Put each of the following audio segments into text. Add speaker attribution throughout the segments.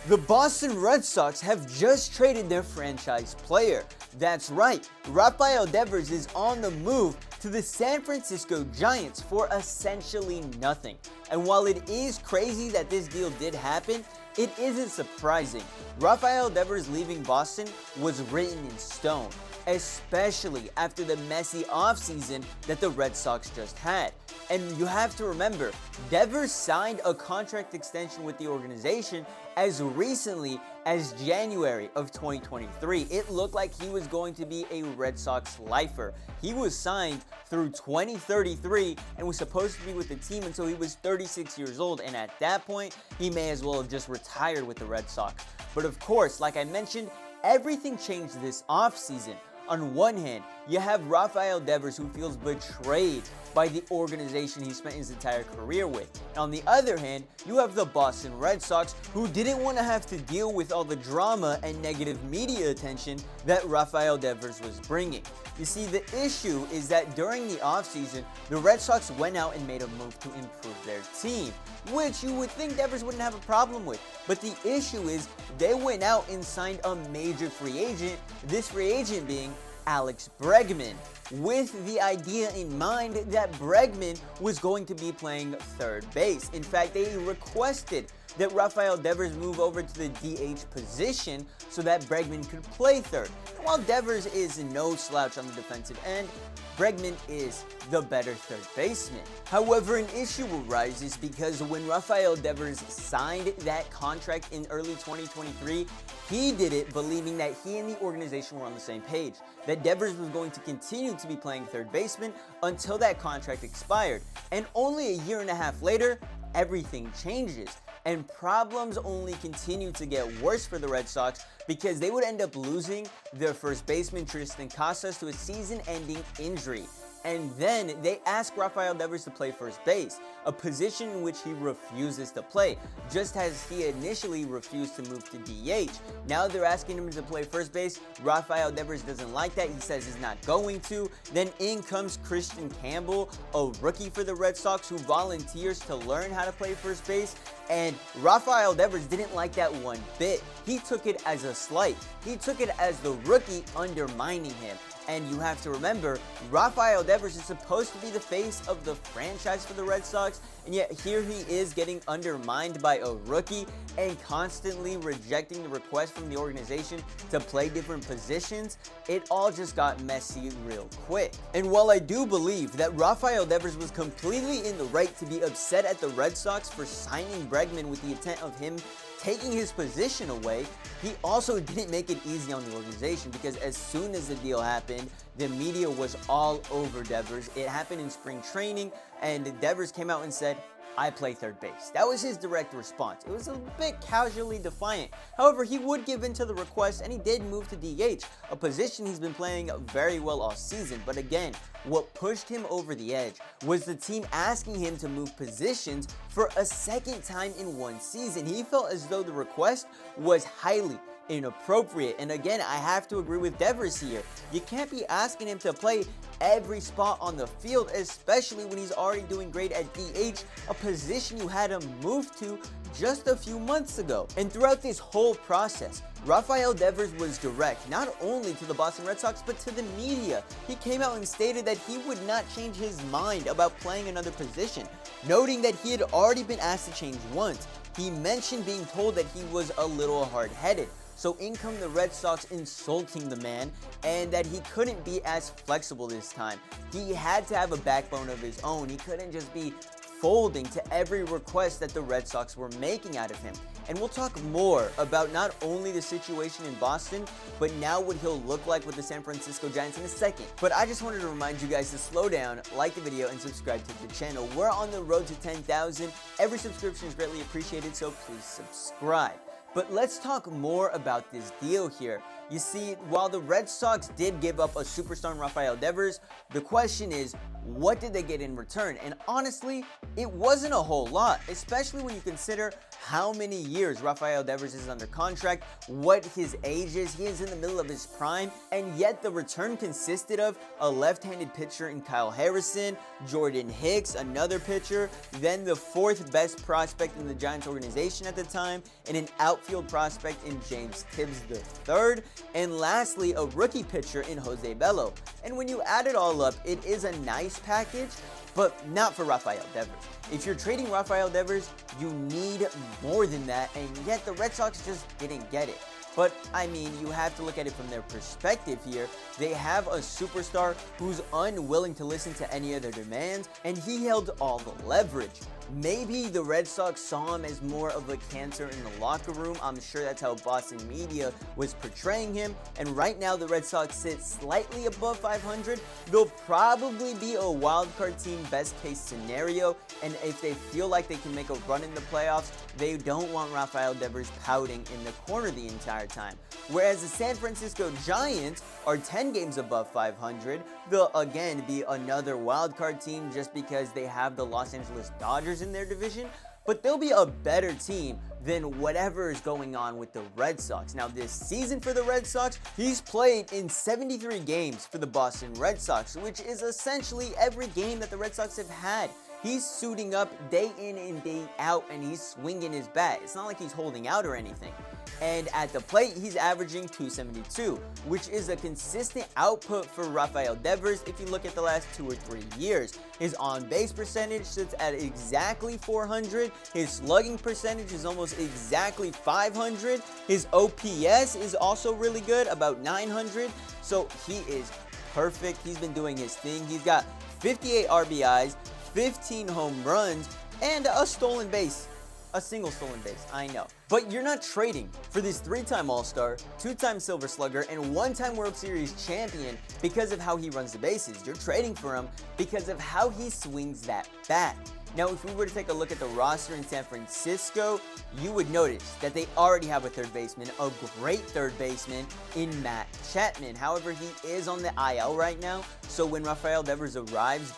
Speaker 1: The Boston Red Sox have just traded their franchise player. That's right, Rafael Devers is on the move to the San Francisco Giants for essentially nothing. And while it is crazy that this deal did happen, it isn't surprising. Rafael Devers leaving Boston was written in stone, especially after the messy offseason that the Red Sox just had. And you have to remember, Devers signed a contract extension with the organization as recently as January of 2023. It looked like he was going to be a Red Sox lifer. He was signed through 2033 and was supposed to be with the team until he was 36 years old, and at that point, he may as well have just retired with the Red Sox. But of course, like I mentioned, everything changed this offseason. On one hand, you have Rafael Devers, who feels betrayed by the organization he spent his entire career with. And on the other hand, you have the Boston Red Sox, who didn't want to have to deal with all the drama and negative media attention that Rafael Devers was bringing. You see, the issue is that during the offseason, the Red Sox went out and made a move to improve their team, which you would think Devers wouldn't have a problem with. But the issue is they went out and signed a major free agent, this free agent being Alex Bregman, with the idea in mind that Bregman was going to be playing third base. In fact, they requested that Rafael Devers move over to the DH position so that Bregman could play third. And while Devers is no slouch on the defensive end, Bregman is the better third baseman. However, an issue arises because when Rafael Devers signed that contract in early 2023, he did it believing that he and the organization were on the same page, that Devers was going to continue to be playing third baseman until that contract expired. And only a year and a half later, everything changes. And problems only continue to get worse for the Red Sox because they would end up losing their first baseman Tristan Casas to a season-ending injury. And then they ask Rafael Devers to play first base, a position in which he refuses to play, just as he initially refused to move to DH. Now they're asking him to play first base. Rafael Devers doesn't like that. He says he's not going to. Then in comes Christian Campbell, a rookie for the Red Sox, who volunteers to learn how to play first base. And Rafael Devers didn't like that one bit. He took it as a slight. He took it as the rookie undermining him. And you have to remember, Rafael Devers is supposed to be the face of the franchise for the Red Sox, and yet here he is getting undermined by a rookie and constantly rejecting the request from the organization to play different positions. It all just got messy real quick. And while I do believe that Rafael Devers was completely in the right to be upset at the Red Sox for signing Bregman with the intent of him taking his position away, he also didn't make it easy on the organization, because as soon as the deal happened, the media was all over Devers. It happened in spring training, and Devers came out and said, "I play third base." That was his direct response. It was a bit casually defiant. However, he would give in to the request, and he did move to DH, a position he's been playing very well all season. But again, what pushed him over the edge was the team asking him to move positions for a second time in one season. He felt as though the request was highly inappropriate. And again, I have to agree with Devers here. You can't be asking him to play every spot on the field, especially when he's already doing great at DH, a position you had him move to just a few months ago. And throughout this whole process, Rafael Devers was direct, not only to the Boston Red Sox, but to the media. He came out and stated that he would not change his mind about playing another position, noting that he had already been asked to change once. He mentioned being told that he was a little hard-headed. So in come the Red Sox insulting the man, and that he couldn't be as flexible this time. He had to have a backbone of his own. He couldn't just be folding to every request that the Red Sox were making out of him. And we'll talk more about not only the situation in Boston, but now what he'll look like with the San Francisco Giants in a second. But I just wanted to remind you guys to slow down, like the video, and subscribe to the channel. We're on the road to 10,000. Every subscription is greatly appreciated, so please subscribe. But let's talk more about this deal here. You see, while the Red Sox did give up a superstar in Rafael Devers, the question is, what did they get in return? And honestly, it wasn't a whole lot, especially when you consider how many years Rafael Devers is under contract, what his age is. He is in the middle of his prime, and yet the return consisted of a left-handed pitcher in Kyle Harrison, Jordan Hicks, another pitcher, then the fourth best prospect in the Giants organization at the time, and an outfield prospect in James Tibbs III, and lastly, a rookie pitcher in Jose Bello. And when you add it all up, it is a nice package, but not for Rafael Devers. If you're trading Rafael Devers, you need more than that, and yet the Red Sox just didn't get it. But, I mean, you have to look at it from their perspective here. They have a superstar who's unwilling to listen to any of their demands, and he held all the leverage. Maybe the Red Sox saw him as more of a cancer in the locker room. I'm sure that's how Boston media was portraying him. And right now, the Red Sox sit slightly above 500. They'll probably be a wild card team, best case scenario. And if they feel like they can make a run in the playoffs, they don't want Rafael Devers pouting in the corner the entire time. Whereas the San Francisco Giants are 10 games above 500. They'll again be another wild card team just because they have the Los Angeles Dodgers in their division, but they'll be a better team than whatever is going on with the Red Sox. Now, this season for the Red Sox, he's played in 73 games for the Boston Red Sox, which is essentially every game that the Red Sox have had. He's suiting up day in and day out, and he's swinging his bat. It's not like he's holding out or anything. And at the plate, he's averaging 272, which is a consistent output for Rafael Devers if you look at the last 2 or 3 years. His on-base percentage sits at exactly 400. His slugging percentage is almost exactly 500. His OPS is also really good, about 900. So he is perfect. He's been doing his thing. He's got 58 RBIs, 15 home runs, and a stolen base. A single stolen base, I know. But you're not trading for this 3-time All-Star, 2-time Silver Slugger, and 1-time World Series champion because of how he runs the bases. You're trading for him because of how he swings that bat. Now, if we were to take a look at the roster in San Francisco, you would notice that they already have a third baseman, a great third baseman in Matt Chapman. However, he is on the IL right now, so when Rafael Devers arrives,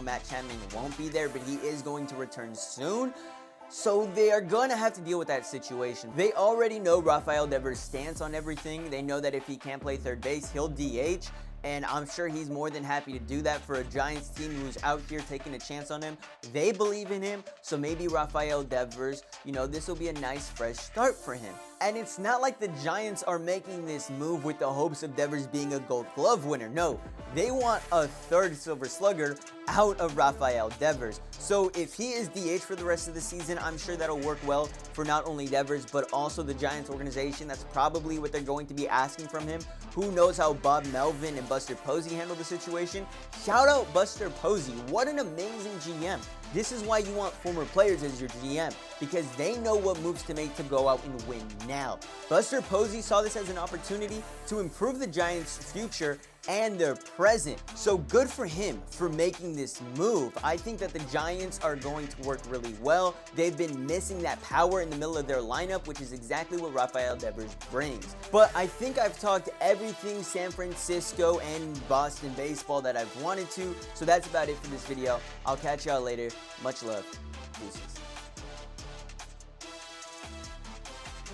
Speaker 1: Matt Chapman won't be there, but he is going to return soon. So they are going to have to deal with that situation. They already know Rafael Devers' stance on everything. They know that if he can't play third base, he'll DH. And I'm sure he's more than happy to do that for a Giants team who's out here taking a chance on him. They believe in him, so maybe Rafael Devers, this will be a nice fresh start for him. And it's not like the Giants are making this move with the hopes of Devers being a Gold Glove winner. No, they want a third Silver Slugger out of Rafael Devers. So if he is DH for the rest of the season, I'm sure that'll work well for not only Devers, but also the Giants organization. That's probably what they're going to be asking from him. Who knows how Bob Melvin and Buster Posey handled the situation? Shout out Buster Posey. What an amazing GM. This is why you want former players as your GM, because they know what moves to make to go out and win now. Buster Posey saw this as an opportunity to improve the Giants' future and their present. So good for him for making this move. I think that the Giants are going to work really well. They've been missing that power in the middle of their lineup, which is exactly what Rafael Devers brings. But I think I've talked everything San Francisco and Boston baseball that I've wanted to. So that's about it for this video. I'll catch y'all later. Much love. Deuces.